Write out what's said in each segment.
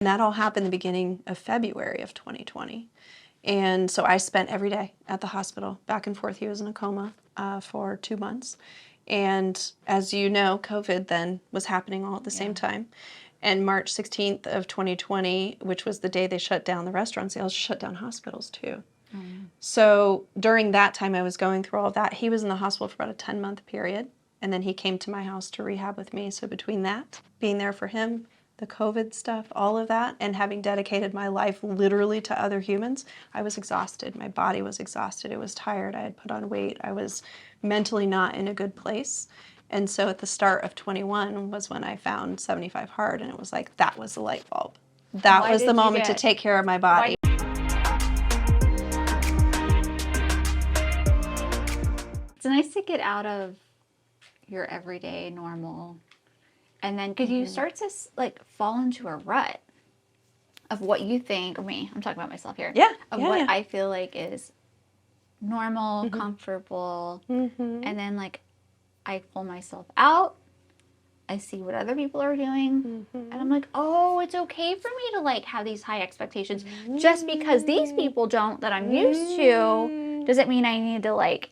And that all happened the beginning of February of 2020. And so I spent every day at the hospital, back and forth. He was in a coma for 2 months. And as you know, COVID then was happening all at the same time. And March 16th of 2020, which was the day they shut down the restaurant sales, shut down hospitals too. So during that time I was going through all of that. He was in the hospital for about a 10-month period. And then he came to my house to rehab with me. So between that, being there for him, the COVID stuff, all of that, and having dedicated my life literally to other humans, I was exhausted. My body was exhausted. It was tired. I had put on weight. I was mentally not in a good place. And so at the start of 21 was when I found 75 Hard, and it was like, that was the light bulb. That was the moment to take care of my body. It's nice to get out of your everyday normal, and then because you start to like fall into a rut of what you think, or me, I'm talking about myself here, of what I feel like is normal, comfortable, and then like I pull myself out, I see what other people are doing, and I'm like, oh, it's okay for me to like have these high expectations. Just because these people don't that I'm used to doesn't mean I need to like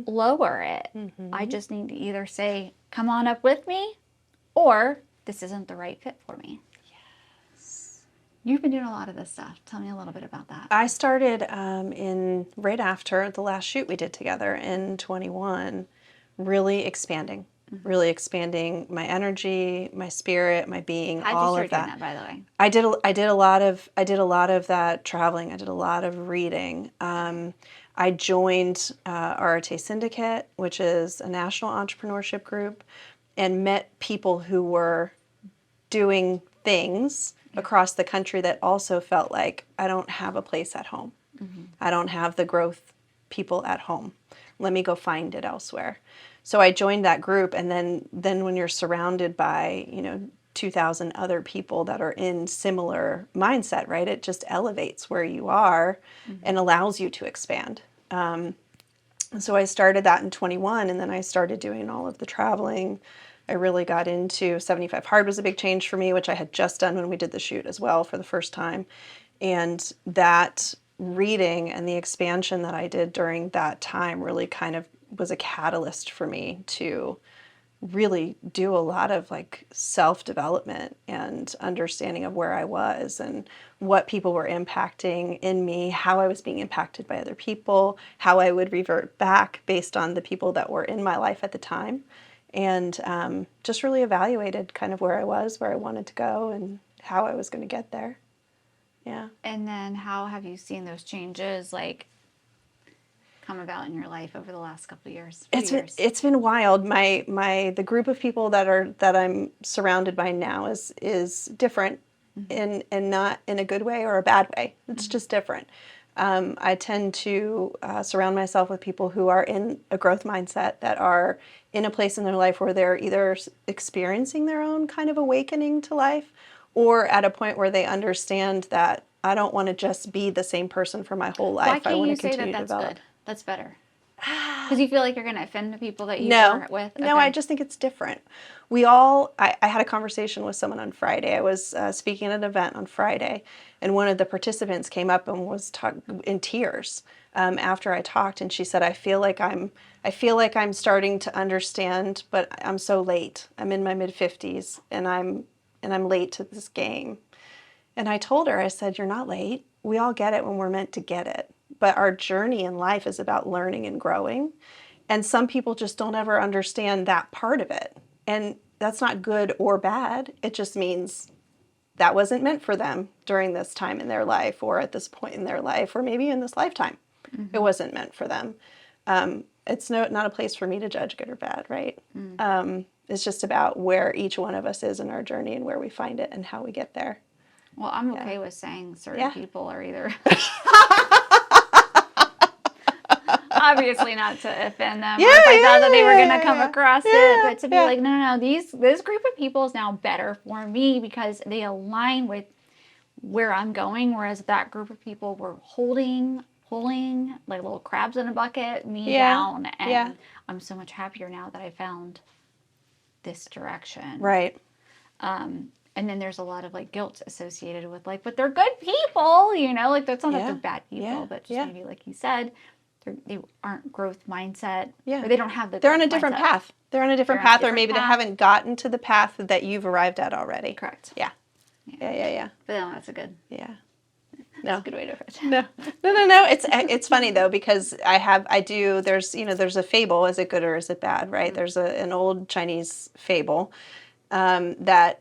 lower it. I just need to either say, come on up with me, or this isn't the right fit for me. Yes. You've been doing a lot of this stuff. Tell me a little bit about that. I started right after the last shoot we did together in 21, really expanding my energy, my spirit, my being, all of that. How'd you start doing that, by the way? I did a lot of that traveling. I did a lot of reading. I joined Arte Syndicate, which is a national entrepreneurship group, and met people who were doing things across the country that also felt like, I don't have a place at home. I don't have the growth people at home. Let me go find it elsewhere. So I joined that group, and then when you're surrounded by, 2,000 other people that are in similar mindset, right? It just elevates where you are and allows you to expand. So I started that in 21, and then I started doing all of the traveling. I really got into 75 Hard was a big change for me, which I had just done when we did the shoot as well for the first time. And that reading and the expansion that I did during that time really kind of was a catalyst for me to really do a lot of like self-development and understanding of where I was and what people were impacting in me, how I was being impacted by other people, how I would revert back based on the people that were in my life at the time, and just really evaluated kind of where I was, where I wanted to go, and how I was going to get there. Yeah. And then how have you seen those changes like come about in your life over the last couple of years? It's been wild. The group of people that I'm surrounded by now is different, and not in a good way or a bad way. It's just different. I tend to surround myself with people who are in a growth mindset, that are in a place in their life where they're either experiencing their own kind of awakening to life, or at a point where they understand that I don't want to just be the same person for my whole life. Why can't I want you to say continue that to that's develop. good? That's better. Because you feel like you're going to offend the people that you are with? Okay. No, I just think it's different. I had a conversation with someone on Friday. I was speaking at an event on Friday, and one of the participants came up and was in tears after I talked, and she said, I feel like I'm starting to understand, but I'm so late. I'm in my mid-50s, and I'm late to this game. And I told her, I said, you're not late. We all get it when we're meant to get it. But our journey in life is about learning and growing. And some people just don't ever understand that part of it. And that's not good or bad. It just means that wasn't meant for them during this time in their life, or at this point in their life, or maybe in this lifetime. It wasn't meant for them. It's not a place for me to judge good or bad, right? It's just about where each one of us is in our journey and where we find it and how we get there. Well, I'm okay with saying certain people are either... Obviously not to offend them, or if I thought that they were going to come across it, but to be like, no, this group of people is now better for me because they align with where I'm going, whereas that group of people were pulling like little crabs in a bucket me down, and I'm so much happier now that I found this direction. Right. And then there's a lot of like guilt associated with like, but they're good people, you know, like that's not that they're Yeah. bad people, Yeah. but just Yeah. maybe like you said, they aren't growth mindset, Yeah. or they don't have the They're growth on a different mindset. path. They're on a different They're on a path, or different maybe they path. haven't gotten to the path that you've arrived at already. Correct. Yeah. Yeah. But no, that's a good, Yeah. that's a good way to put it. No. It's funny though, because there's a fable. Is it good or is it bad? Right. There's an old Chinese fable that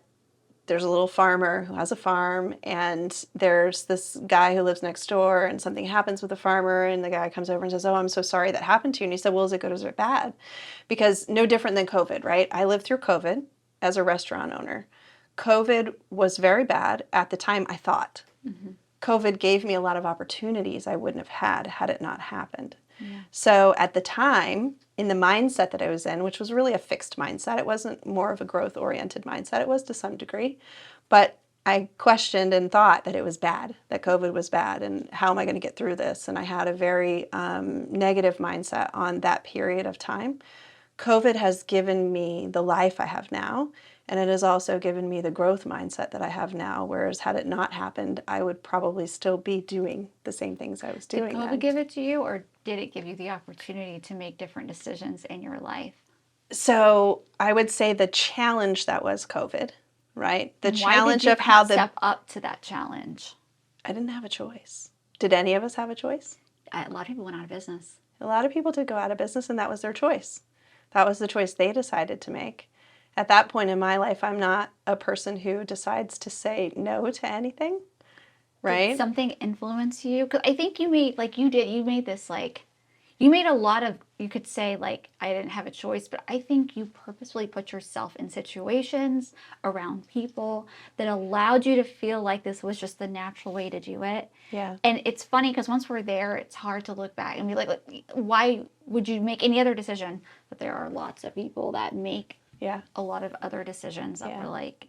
there's a little farmer who has a farm, and there's this guy who lives next door, and something happens with the farmer, and the guy comes over and says, "Oh, I'm so sorry that happened to you." And he said, "Well, is it good or is it bad?" Because no different than COVID, right? I lived through COVID as a restaurant owner. COVID was very bad at the time, I thought. COVID gave me a lot of opportunities I wouldn't have had it not happened. Yeah. So at the time, in the mindset that I was in, which was really a fixed mindset, it wasn't more of a growth-oriented mindset. It was to some degree, but I questioned and thought that it was bad, that COVID was bad, and how am I going to get through this? And I had a very negative mindset on that period of time. COVID has given me the life I have now, and it has also given me the growth mindset that I have now, whereas had it not happened, I would probably still be doing the same things I was doing Did COVID then. give it to you, or did it give you the opportunity to make different decisions in your life? So I would say the challenge that was COVID, right? The And why did challenge you of how step up to that challenge? I didn't have a choice. Did any of us have a choice? A lot of people went out of business. A lot of people did go out of business, and that was their choice. That was the choice they decided to make. At that point in my life, I'm not a person who decides to say no to anything, right? Did something influence you? 'Cause I think you made, like you did, you made a lot of, you could say like, I didn't have a choice, but I think you purposefully put yourself in situations around people that allowed you to feel like this was just the natural way to do it. Yeah. And it's funny because once we're there, it's hard to look back and be like, why would you make any other decision? But there are lots of people that make Yeah. a lot of other decisions that Yeah. were like,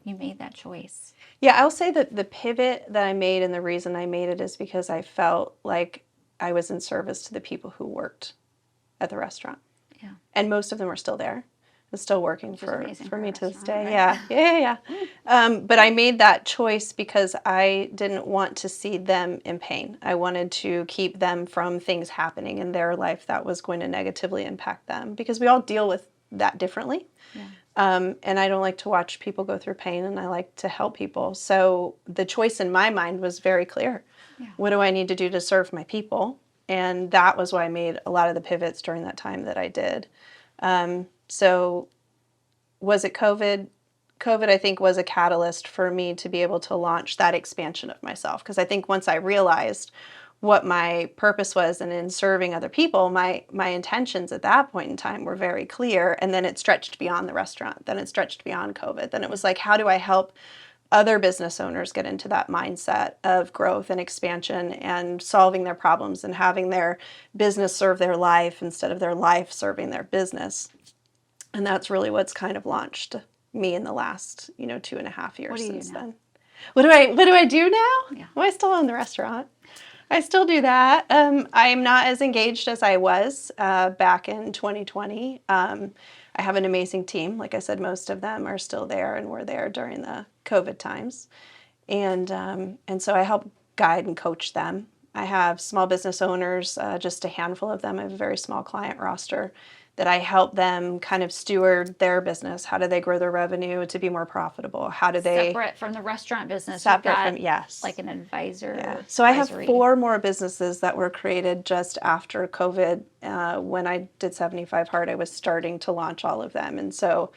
you made that choice. Yeah, I'll say that the pivot that I made and the reason I made it is because I felt like I was in service to the people who worked at the restaurant. Yeah. And most of them are still there. They're still working Which is amazing for for a me to this restaurant, day. right? Yeah. But I made that choice because I didn't want to see them in pain. I wanted to keep them from things happening in their life that was going to negatively impact them, because we all deal with that differently. Yeah. And I don't like to watch people go through pain, and I like to help people. So the choice in my mind was very clear. Yeah. What do I need to do to serve my people? And that was why I made a lot of the pivots during that time that I did. So was it COVID? COVID, I think, was a catalyst for me to be able to launch that expansion of myself. Because I think once I realized what my purpose was and in serving other people, my intentions at that point in time were very clear. And then it stretched beyond the restaurant. Then it stretched beyond COVID. Then it was like, how do I help other business owners get into that mindset of growth and expansion and solving their problems and having their business serve their life instead of their life serving their business? And that's really what's kind of launched me in the last, 2.5 years since then. What do I do now? Yeah. Well, I still own the restaurant. I still do that. I am not as engaged as I was back in 2020. I have an amazing team. Like I said, most of them are still there and were there during the COVID times. And so I help guide and coach them. I have small business owners, just a handful of them. I have a very small client roster that I help them kind of steward their business. How do they grow their revenue to be more profitable? How do they... Separate from the restaurant business. Separate You've got, from, yes. like an advisor. Yeah. So I have advisory. 4 more businesses that were created just after COVID. When I did 75 Hard, I was starting to launch all of them. And so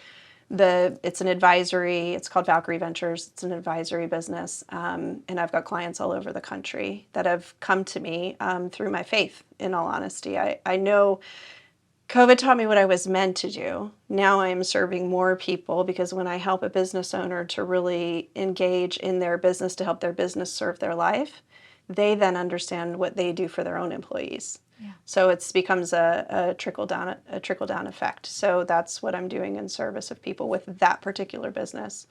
it's an advisory, it's called Valkyrie Ventures. It's an advisory business. And I've got clients all over the country that have come to me through my faith, in all honesty. I know COVID taught me what I was meant to do. Now I'm serving more people, because when I help a business owner to really engage in their business to help their business serve their life, they then understand what they do for their own employees. Yeah. So it becomes a trickle down effect. So that's what I'm doing in service of people with that particular business.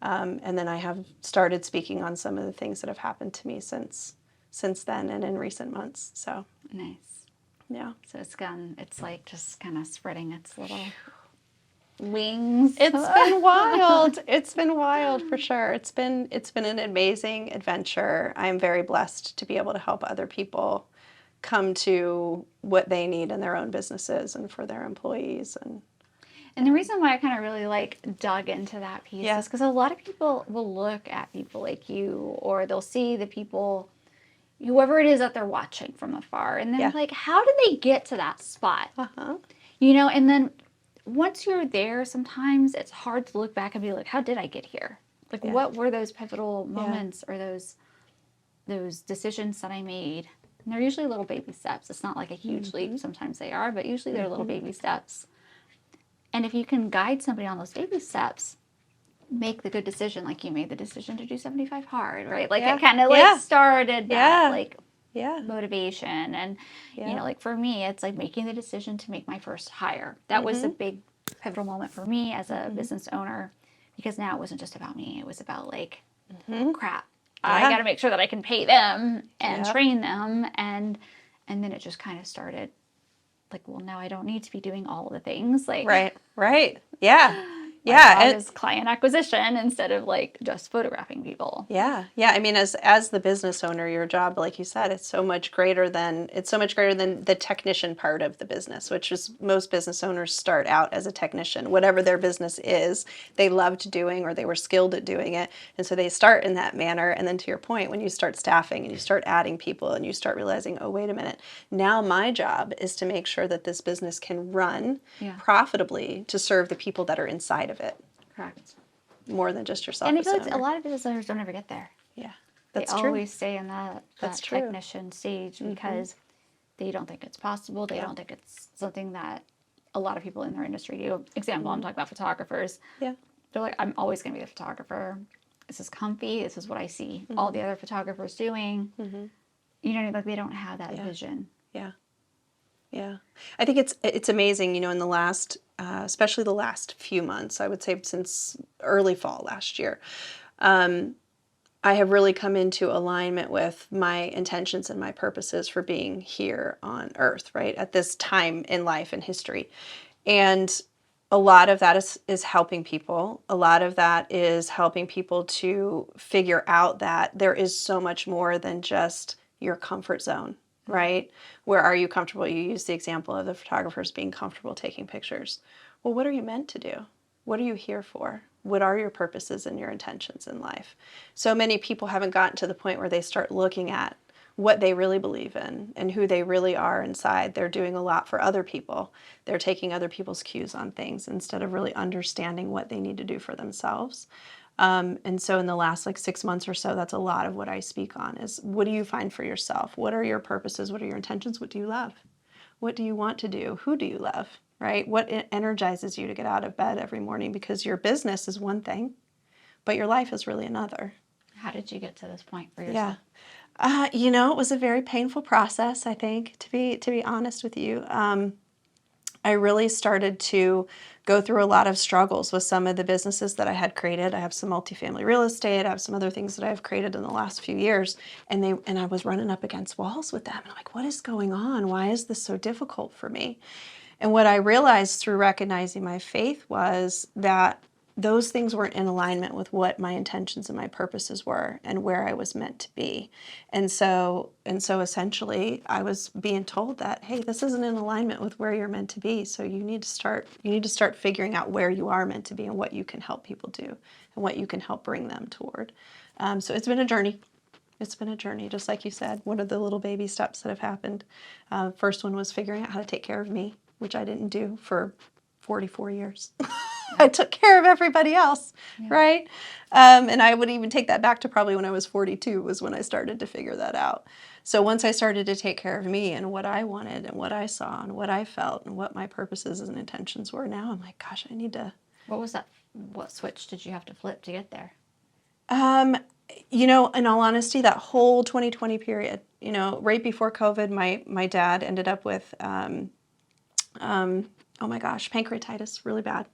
And then I have started speaking on some of the things that have happened to me since then and in recent months. So Nice. yeah. So it's like just kind of spreading its little wings. It's been wild. It's been wild for sure. It's been an amazing adventure. I'm very blessed to be able to help other people come to what they need in their own businesses and for their employees. And the reason why I kind of really like dug into that piece Yeah. is because a lot of people will look at people like you, or they'll see the people, whoever it is that they're watching from afar, and they're Yeah. like, how did they get to that spot? Uh-huh. And then once you're there, sometimes it's hard to look back and be like, how did I get here? Like, Yeah. what were those pivotal moments or those decisions that I made? And they're usually little baby steps. It's not like a huge leap. Sometimes they are, but usually they're little baby steps. And if you can guide somebody on those baby steps, make the good decision, like you made the decision to do 75 hard, right? Like it kind of like started that like motivation. And, like for me, it's like making the decision to make my first hire. That was a big pivotal moment for me as a business owner, because now it wasn't just about me. It was about like, crap, I got to make sure that I can pay them and train them. And then it just kind of started like, well, now I don't need to be doing all the things. Like, Right. Yeah. my job is client acquisition instead of like just photographing people. Yeah. I mean, as the business owner, your job, like you said, it's so much greater than the technician part of the business, which is most business owners start out as a technician. Whatever their business is, they loved doing or they were skilled at doing it. And so they start in that manner. And then to your point, when you start staffing and you start adding people and you start realizing, oh, wait a minute, now my job is to make sure that this business can run profitably to serve the people that are inside of it. Correct. More than just yourself. And I feel like a lot of business owners don't ever get there. Yeah, that's true. They always stay in that true. technician stage because they don't think it's possible. They don't think it's something that a lot of people in their industry do. Example, I'm talking about photographers. Yeah. They're like, I'm always going to be the photographer. This is comfy. This is what I see all the other photographers doing. Like they don't have that vision. Yeah. I think it's amazing, in the last, especially the last few months, I would say since early fall last year, I have really come into alignment with my intentions and my purposes for being here on earth, right, at this time in life and history. And a lot of that is helping people. A lot of that is helping people to figure out that there is so much more than just your comfort zone, right? Where are you comfortable? You use the example of the photographers being comfortable taking pictures. Well, what are you meant to do? What are you here for? What are your purposes and your intentions in life? So many people haven't gotten to the point where they start looking at what they really believe in and who they really are inside. They're doing a lot for other people. They're taking other people's cues on things instead of really understanding what they need to do for themselves. And so in the last 6 months or so, that's a lot of what I speak on is what do you find for yourself? What are your purposes? What are your intentions? What do you love? What do you want to do? Who do you love? Right? What energizes you to get out of bed every morning? Because your business is one thing, but your life is really another. How did you get to this point for yourself? It was a very painful process, I think, to be honest with you. I really started to go through a lot of struggles with some of the businesses that I had created. I have some multifamily real estate. I have some other things that I've created in the last few years. And I was running up against walls with them. And I'm like, what is going on? Why is this so difficult for me? And what I realized through recognizing my faith was that those things weren't in alignment with what my intentions and my purposes were and where I was meant to be. And so essentially I was being told that, hey, this isn't in alignment with where you're meant to be. So you need to start figuring out where you are meant to be and what you can help people do and what you can help bring them toward. So it's been a journey. It's been a journey, just like you said. What are the little baby steps that have happened? First one was figuring out how to take care of me, which I didn't do for 44 years. I took care of everybody else, right? And I would even take that back to probably when I was 42 was when I started to figure that out. So once I started to take care of me and what I wanted and what I saw and what I felt and what my purposes and intentions were, now I'm like, gosh, I need to... What was that? What switch did you have to flip to get there? In all honesty, that whole 2020 period, right before COVID, my dad ended up with, oh my gosh, pancreatitis, really bad.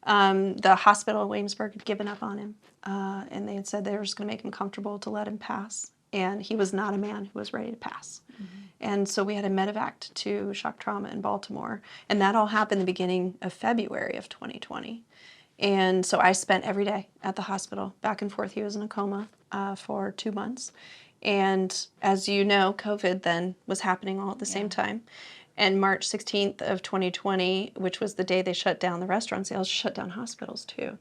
The hospital in Williamsburg had given up on him, and they had said they were just going to make him comfortable to let him pass. And he was not a man who was ready to pass. And so we had a medevac to shock trauma in Baltimore. And that all happened the beginning of February of 2020. And so I spent every day at the hospital, back and forth. He was in a coma for 2 months. And as you know, COVID then was happening all at the same time. And March 16th of 2020, which was the day they shut down the restaurants, they also shut down hospitals too.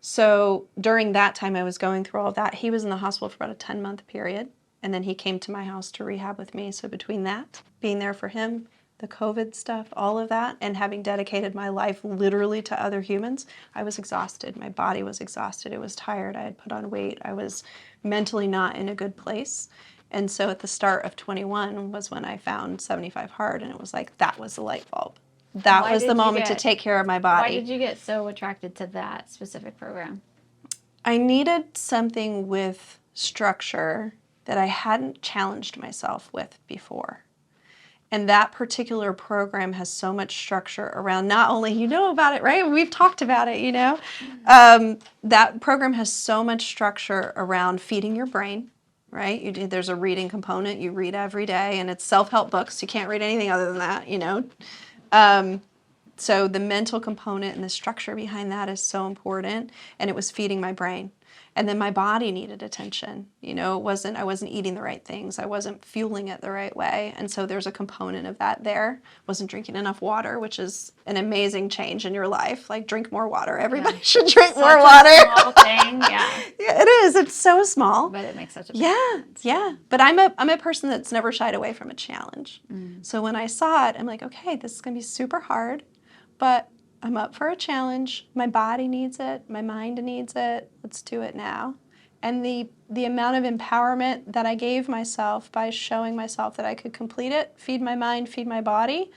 So during that time I was going through all of that. He was in the hospital for about a 10-month period. And then he came to my house to rehab with me. So between that, being there for him, the COVID stuff, all of that, and having dedicated my life literally to other humans, I was exhausted. My body was exhausted. It was tired. I had put on weight. I was mentally not in a good place. And so at the start of 21 was when I found 75 Hard, and it was like, that was the light bulb. That was the moment to take care of my body. Why did you get so attracted to that specific program? I needed something with structure that I hadn't challenged myself with before. And that particular program has so much structure around, not only, you know about it, right? We've talked about it, you know. That program has so much structure around feeding your brain, right? There's a reading component. You read every day, and it's self-help books. You can't read anything other than that, you know. So the mental component and the structure behind that is so important, and it was feeding my brain. And then my body needed attention. You know, I wasn't eating the right things. I wasn't fueling it the right way. And so there's a component of that there. Wasn't drinking enough water, which is an amazing change in your life. Like, drink more water. Everybody should drink more water. Small thing, yeah. Yeah, it is. It's so small. But it makes such a big difference. Yeah. But I'm a person that's never shied away from a challenge. So when I saw it, I'm like, okay, this is going to be super hard, but I'm up for a challenge. My body needs it. My mind needs it. Let's do it now. And the amount of empowerment that I gave myself by showing myself that I could complete it, feed my mind, feed my body,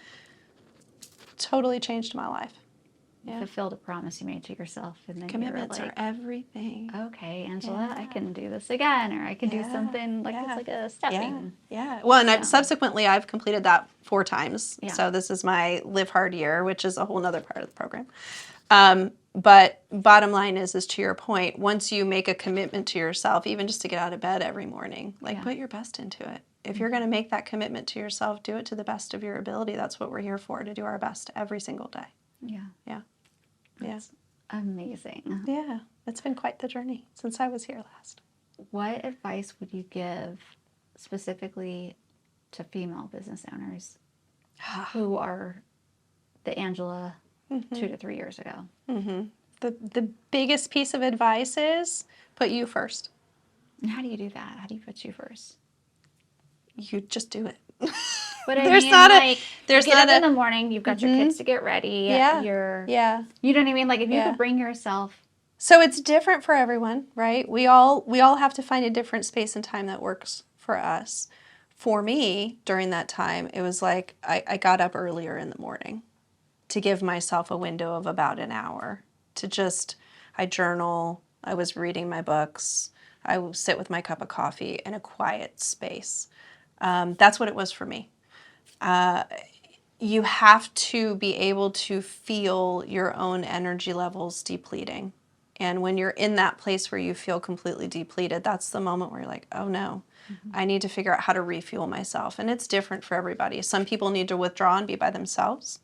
totally changed my life. You fulfilled a promise you made to yourself. And then Commitments are everything. Okay, Angela, I can do this again, or I can do something like it's like a stepping. Well, and subsequently I've completed that 4 times. So this is my Live Hard year, which is a whole nother part of the program. But bottom line is to your point, once you make a commitment to yourself, even just to get out of bed every morning, put your best into it. If you're going to make that commitment to yourself, do it to the best of your ability. That's what we're here for, to do our best every single day. That's amazing. Yeah, it's been quite the journey since I was here last. What advice would you give specifically to female business owners who are the Angela 2 to 3 years ago? The biggest piece of advice is put you first. And how do you do that? How do you put you first? You just do it. But there's you get up in the morning, you've got your kids to get ready. You know what I mean? Like, if you could bring yourself. So it's different for everyone, right? We all have to find a different space and time that works for us. For me, during that time, it was like I got up earlier in the morning to give myself a window of about an hour I journal, I was reading my books, I would sit with my cup of coffee in a quiet space. That's what it was for me. You have to be able to feel your own energy levels depleting. And when you're in that place where you feel completely depleted, that's the moment where you're like, oh no, I need to figure out how to refuel myself. And it's different for everybody. Some people need to withdraw and be by themselves.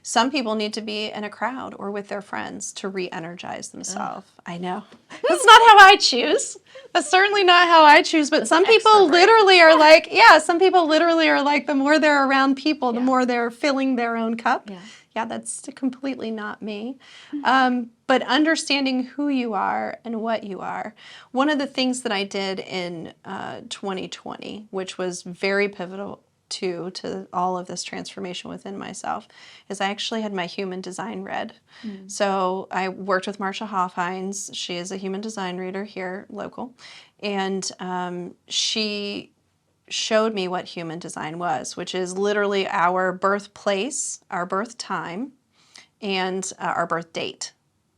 Some people need to be in a crowd or with their friends to re-energize themselves. I know. That's not how I choose. That's certainly not how I choose. But some people literally are like, the more they're around people, the more they're filling their own cup. Yeah, that's completely not me. But understanding who you are and what you are. One of the things that I did in 2020, which was very pivotal to all of this transformation within myself, is I actually had my human design read. So I worked with Marsha Hoffhines. She is a human design reader here, local. And she showed me what human design was, which is literally our birthplace, our birth time, and our birth date.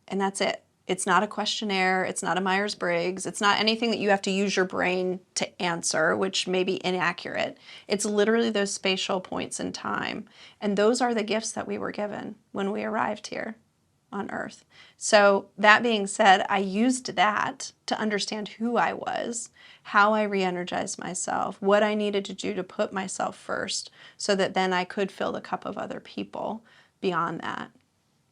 And that's it. It's not a questionnaire. It's not a Myers-Briggs. It's not anything that you have to use your brain to answer, which may be inaccurate. It's literally those spatial points in time. And those are the gifts that we were given when we arrived here. on earth. So that being said, I used that to understand who I was, how I re-energized myself, what I needed to do to put myself first so that then I could fill the cup of other people beyond that.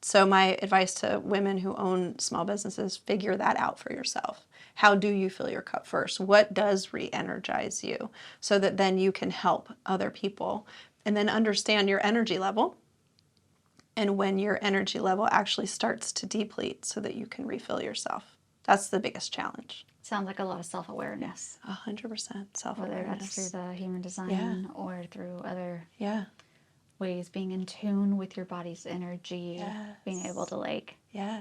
So my advice to women who own small businesses, figure that out for yourself. How do you fill your cup first? What does re-energize you so that then you can help other people? And then understand your energy level and when your energy level actually starts to deplete so that you can refill yourself. That's the biggest challenge. Sounds like a lot of self-awareness. 100% self-awareness. Whether that's through the human design or through other ways, being in tune with your body's energy, being able to like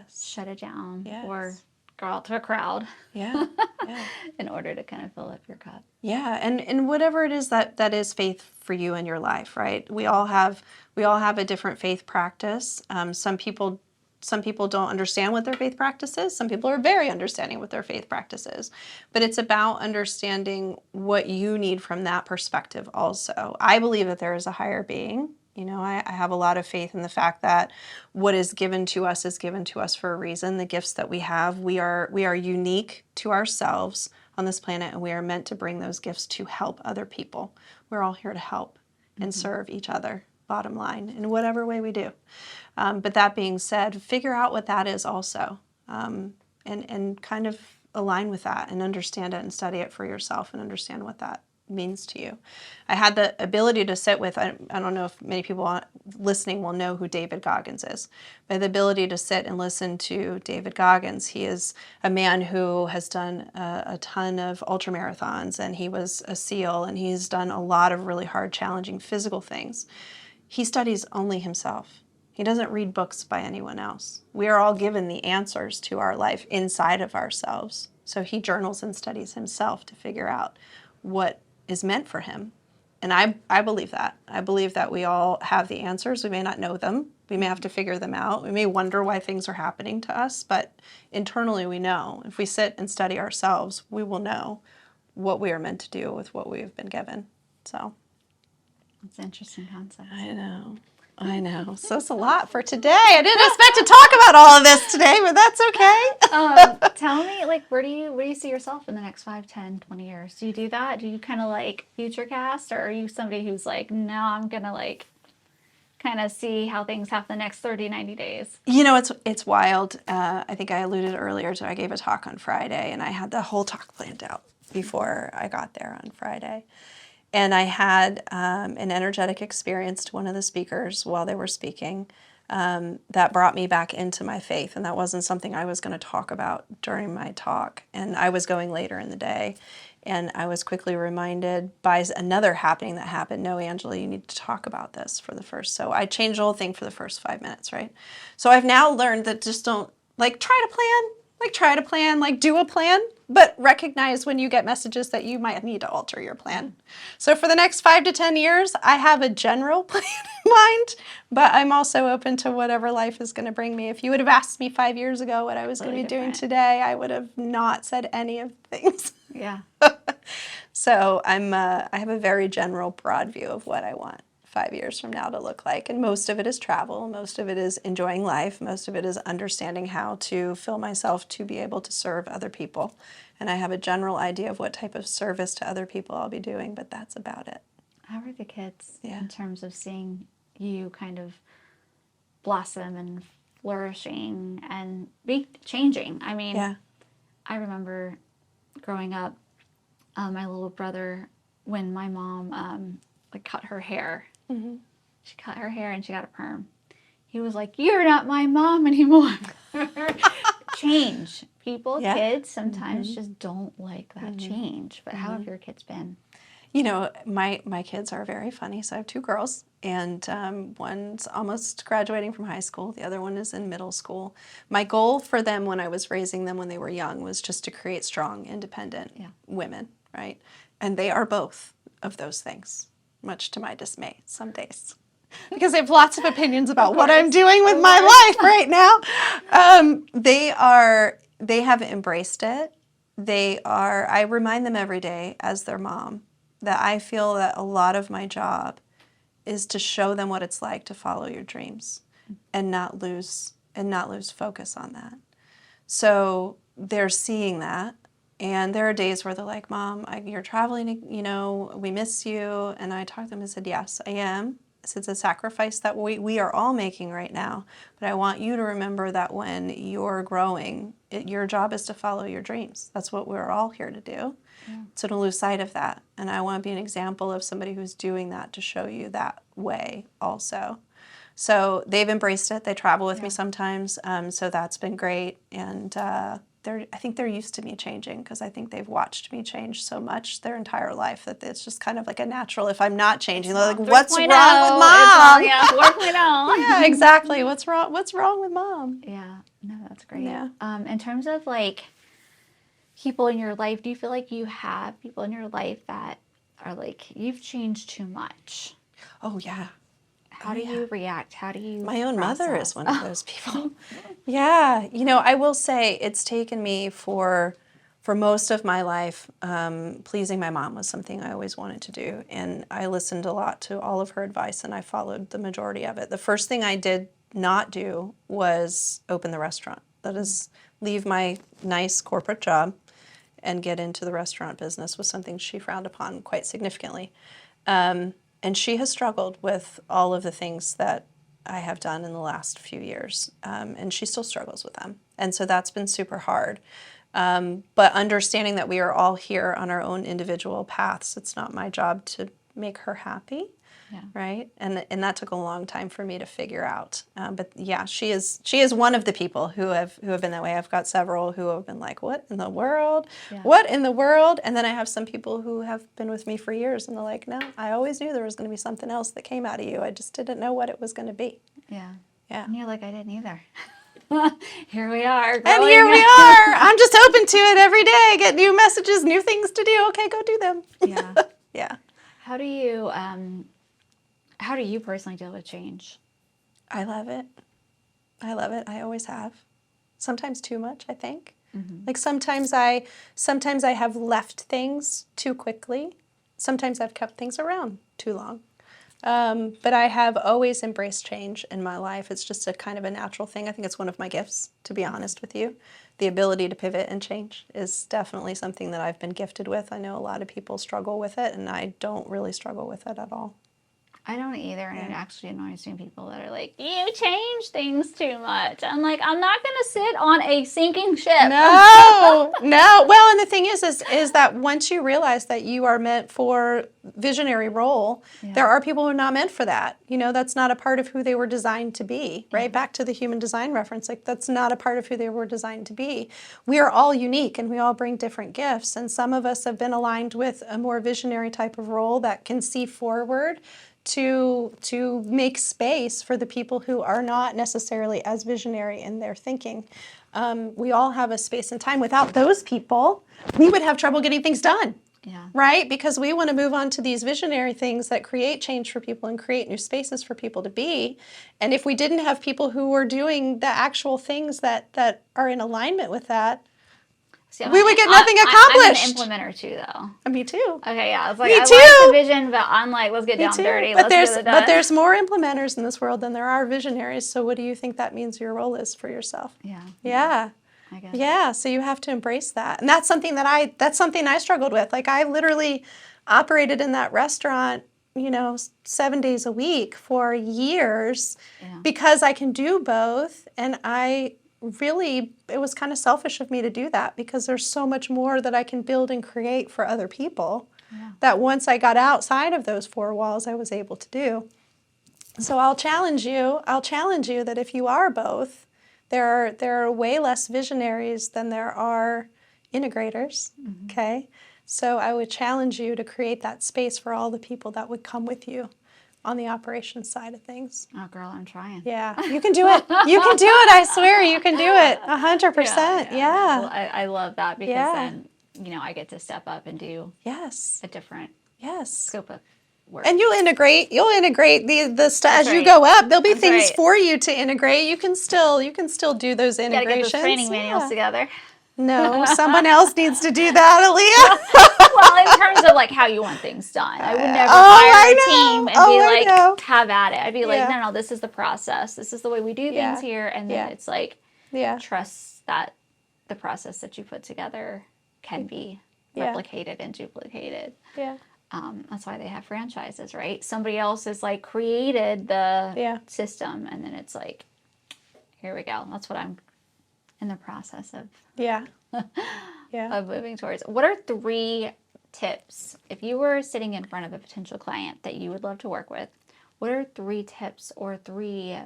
shut it down or go out to a crowd in order to kind of fill up your cup. Yeah, and whatever it is that is faith for you in your life, right? We all have a different faith practice. Some people don't understand what their faith practice is. Some people are very understanding what their faith practice is. But it's about understanding what you need from that perspective also. I believe that there is a higher being. You know, I have a lot of faith in the fact that what is given to us is given to us for a reason. The gifts that we have, we are unique to ourselves on this planet, and we are meant to bring those gifts to help other people. We're all here to help and serve each other, bottom line, in whatever way we do. But that being said, figure out what that is also, and kind of align with that and understand it and study it for yourself and understand what that means to you. I had the ability to sit with, I don't know if many people listening will know who David Goggins is, but the ability to sit and listen to David Goggins. He is a man who has done a ton of ultra marathons, and he was a SEAL, and he's done a lot of really hard, challenging physical things. He studies only himself. He doesn't read books by anyone else. We are all given the answers to our life inside of ourselves. So he journals and studies himself to figure out what is meant for him. And I believe that. I believe that we all have the answers. We may not know them. We may have to figure them out. We may wonder why things are happening to us, but internally we know. If we sit and study ourselves, we will know what we are meant to do with what we have been given. So it's an interesting concept. I know. So it's a lot for today. I didn't expect to talk about all of this today, but that's okay. Tell me, like, where do you see yourself in the next 5, 10, 20 years? Do you do that? Do you kind of like future cast, or are you somebody who's like, no, I'm going to like kind of see how things happen the next 30, 90 days? You know, it's wild. I think I alluded earlier to I gave a talk on Friday, and I had the whole talk planned out before I got there on Friday. And I had an energetic experience to one of the speakers while they were speaking that brought me back into my faith. And that wasn't something I was going to talk about during my talk. And I was going later in the day. And I was quickly reminded by another happening that happened, no, Angela, you need to talk about this for the first. So I changed the whole thing for the first 5 minutes, right? So I've now learned that just don't, try to plan, do a plan, but recognize when you get messages that you might need to alter your plan. So for the next 5 to 10 years, I have a general plan in mind, but I'm also open to whatever life is going to bring me. If you would have asked me 5 years ago what I was going to be doing today, I would have not said any of the things. Yeah. So I have a very general, broad view of what I want 5 years from now to look like. And most of it is travel. Most of it is enjoying life. Most of it is understanding how to fill myself to be able to serve other people. And I have a general idea of what type of service to other people I'll be doing, but that's about it. How are the kids in terms of seeing you kind of blossom and flourishing and be changing? I mean, I remember growing up, my little brother, when my mom cut her hair. Mm-hmm. She cut her hair and she got a perm. He was like, "You're not my mom anymore." Change. People, kids sometimes just don't like that change. But how have your kids been? You know, my kids are very funny. So I have 2 girls, and one's almost graduating from high school. The other one is in middle school. My goal for them when I was raising them when they were young was just to create strong, independent women, right? And they are both of those things, much to my dismay some days. Because I have lots of opinions about what I'm doing with my life right now. They have embraced it. I remind them every day as their mom that I feel that a lot of my job is to show them what it's like to follow your dreams and not lose and not lose focus on that. So they're seeing that. And there are days where they're like, Mom, you're traveling, we miss you. And I talked to them and said, yes, I am. It's a sacrifice that we are all making right now. But I want you to remember that when you're growing, your job is to follow your dreams. That's what we're all here to do. Yeah. So don't lose sight of that. And I want to be an example of somebody who's doing that to show you that way also. So they've embraced it. They travel with me sometimes. So that's been great. And I think they're used to me changing because I think they've watched me change so much their entire life that it's just kind of like a natural. If I'm not changing, they're like, what's wrong with Mom? Yeah, 4.0. Yeah, exactly. What's wrong with Mom? Yeah, no, that's great. Yeah. In terms of like people in your life, do you feel like you have people in your life that are like, you've changed too much? Oh, yeah. How do you react? How do you My own process? mother is one of those people. Yeah. I will say it's taken me for most of my life, pleasing my mom was something I always wanted to do. And I listened a lot to all of her advice, and I followed the majority of it. The first thing I did not do was open the restaurant. That is, leave my nice corporate job and get into the restaurant business was something she frowned upon quite significantly. And she has struggled with all of the things that I have done in the last few years, and she still struggles with them. And so that's been super hard. But understanding that we are all here on our own individual paths, it's not my job to make her happy, right? And that took a long time for me to figure out. But yeah, she is one of the people who have been that way. I've got several who have been like, what in the world? Yeah. What in the world? And then I have some people who have been with me for years, and they're like, no, I always knew there was going to be something else that came out of you. I just didn't know what it was going to be. Yeah. Yeah. And you're like, I didn't either. Here we are. And here we are. I'm just open to it every day. Get new messages, new things to do. Okay, go do them. Yeah. Yeah. How do you personally deal with change? I love it. I always have. Sometimes too much, I think. Mm-hmm. Like sometimes I have left things too quickly. Sometimes I've kept things around too long. But I have always embraced change in my life. It's just a kind of a natural thing. I think it's one of my gifts, to be honest with you. The ability to pivot and change is definitely something that I've been gifted with. I know a lot of people struggle with it, and I don't really struggle with it at all. I don't either, and it actually annoys me people that are like, you change things too much. I'm like, I'm not going to sit on a sinking ship. No. Well, and the thing is that once you realize that you are meant for visionary role, there are people who are not meant for that. That's not a part of who they were designed to be, right? Back to the human design reference, like that's not a part of who they were designed to be. We are all unique, and we all bring different gifts, and some of us have been aligned with a more visionary type of role that can see forward to make space for the people who are not necessarily as visionary in their thinking. We all have a space and time. Without those people, we would have trouble getting things done, right? Because we want to move on to these visionary things that create change for people and create new spaces for people to be. And if we didn't have people who were doing the actual things that are in alignment with that, we would get nothing accomplished. I'm an implementer too, though. Me too. Okay, yeah. It's like, Me I too. like the vision, but I'm like, let's get down dirty. But let's get it done. But there's more implementers in this world than there are visionaries. So what do you think that means your role is for yourself? Yeah. I guess. Yeah. So you have to embrace that. And that's something I struggled with. Like I literally operated in that restaurant, 7 days a week for years because I can do both. And it was kind of selfish of me to do that because there's so much more that I can build and create for other people that once I got outside of those four walls, I was able to do. So I'll challenge you that if you are both, there are way less visionaries than there are integrators, okay? So I would challenge you to create that space for all the people that would come with you on the operations side of things. Oh, girl, I'm trying. Yeah, you can do it. You can do it. I swear, you can do it. 100%. Yeah. Well, I love that because then, I get to step up and do a different scope of work. And you'll integrate the stuff as you go up. There'll be things for you to integrate. You can still do those integrations. Gotta get those training manuals together. No, someone else needs to do that, Aaliyah. Well, in terms of like how you want things done. I would never Oh, hire I a team know. and Oh, be I like, know. have at it. I'd be like, Yeah. no, this is the process. This is the way we do things Yeah. here. And then Yeah. it's like, Yeah. trust that the process that you put together can be Yeah. replicated and duplicated. Yeah. That's why they have franchises, right? Somebody else has like created the Yeah. system, and then it's like, here we go. That's what I'm in the process of Yeah. Yeah. of moving towards. What are 3 tips if you were sitting in front of a potential client that you would love to work with? What are 3 tips or 3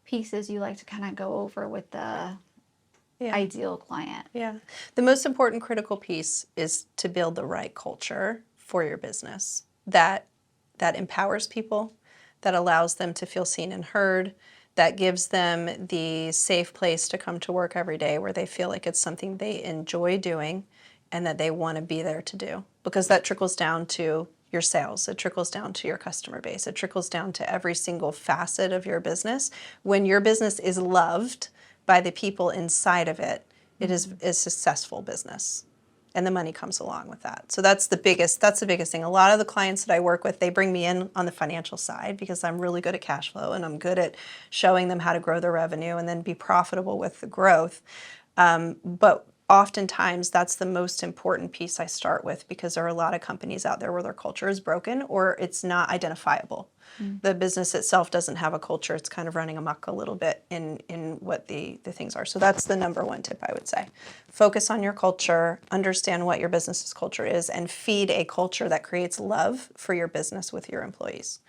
pieces you like to kind of go over with the Yeah. ideal client? Yeah. The most important critical piece is to build the right culture for your business that empowers people, that allows them to feel seen and heard, that gives them the safe place to come to work every day where they feel like it's something they enjoy doing and that they want to be there to do. Because that trickles down to your sales, it trickles down to your customer base, it trickles down to every single facet of your business. When your business is loved by the people inside of it, it is a successful business. And the money comes along with that. So that's the biggest thing. A lot of the clients that I work with, they bring me in on the financial side because I'm really good at cash flow and I'm good at showing them how to grow their revenue and then be profitable with the growth. But oftentimes that's the most important piece I start with because there are a lot of companies out there where their culture is broken or it's not identifiable. The business itself doesn't have a culture. It's kind of running amok a little bit in what the things are. So that's the number one tip I would say. Focus on your culture, understand what your business's culture is, and feed a culture that creates love for your business with your employees.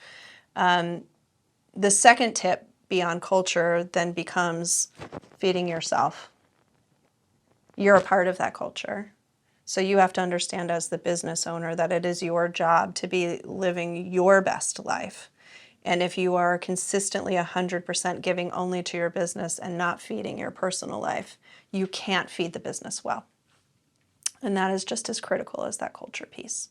The second tip beyond culture then becomes feeding yourself. You're a part of that culture. So you have to understand as the business owner that it is your job to be living your best life. And if you are consistently 100% giving only to your business and not feeding your personal life, you can't feed the business well. And that is just as critical as that culture piece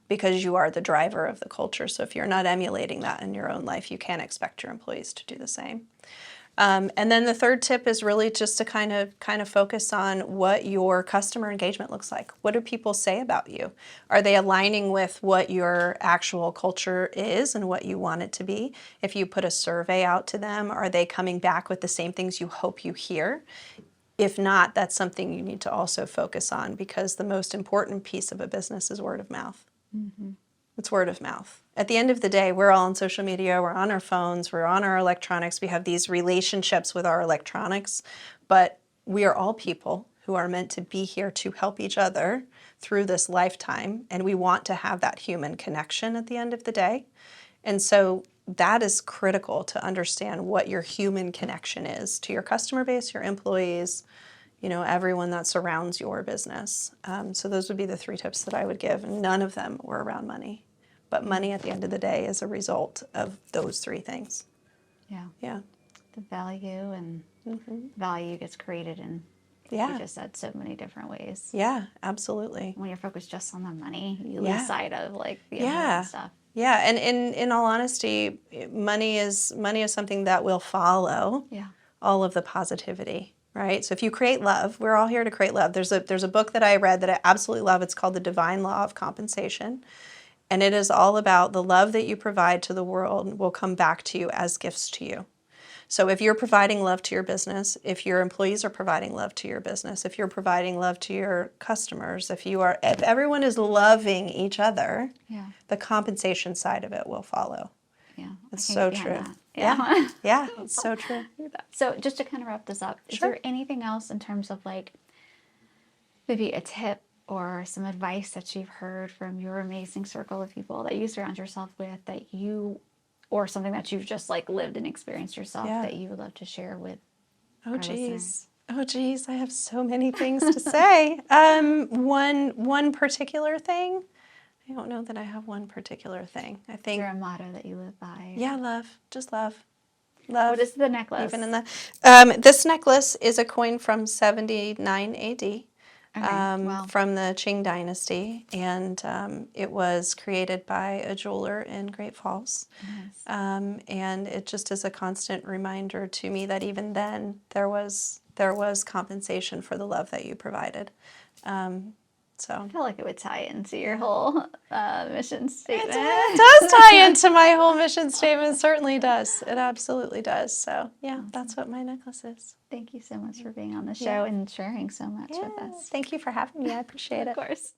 because you are the driver of the culture. So if you're not emulating that in your own life, you can't expect your employees to do the same. And then the third tip is really just to kind of focus on what your customer engagement looks like. What do people say about you? Are they aligning with what your actual culture is and what you want it to be? If you put a survey out to them, are they coming back with the same things you hope you hear? If not, that's something you need to also focus on because the most important piece of a business is word of mouth. It's word of mouth. At the end of the day, we're all on social media, we're on our phones, we're on our electronics, we have these relationships with our electronics, but we are all people who are meant to be here to help each other through this lifetime, and we want to have that human connection at the end of the day. And so that is critical to understand what your human connection is to your customer base, your employees, everyone that surrounds your business. So those would be the 3 tips that I would give. None of them were around money. But money at the end of the day is a result of those 3 things. Yeah. Yeah. The value and value gets created in, Yeah. you just said, so many different ways. Yeah, absolutely. When you're focused just on the money, you Yeah. lose sight of like the Yeah. important stuff. Yeah, and in all honesty, money is something that will follow all of the positivity, right? So if you create love, we're all here to create love. There's a book that I read that I absolutely love. It's called The Divine Law of Compensation. And it is all about the love that you provide to the world will come back to you as gifts to you. So if you're providing love to your business, if your employees are providing love to your business, if you're providing love to your customers, if everyone is loving each other, the compensation side of it will follow. Yeah. It's so true. That. Yeah. Yeah, it's so true. So just to kind of wrap this up, is there anything else in terms of like maybe a tip or some advice that you've heard from your amazing circle of people that you surround yourself with or something that you've just like lived and experienced yourself that you would love to share with our listeners? Oh geez, I have so many things to say. One particular thing. I don't know that I have one particular thing. I think. Is there a motto that you live by? Yeah, love. Just love. Love. What is the necklace? Even in the this necklace is a coin from 79 A.D. From the Qing Dynasty, and it was created by a jeweler in Great Falls. Nice. And it just is a constant reminder to me that even then there was compensation for the love that you provided. So I feel like it would tie into your whole mission statement. it does tie into my whole mission statement. It certainly does. It absolutely does. So yeah, that's what my necklace is. Thank you so much for being on the show and sharing so much with us. Thank you for having me. I appreciate it. Of course.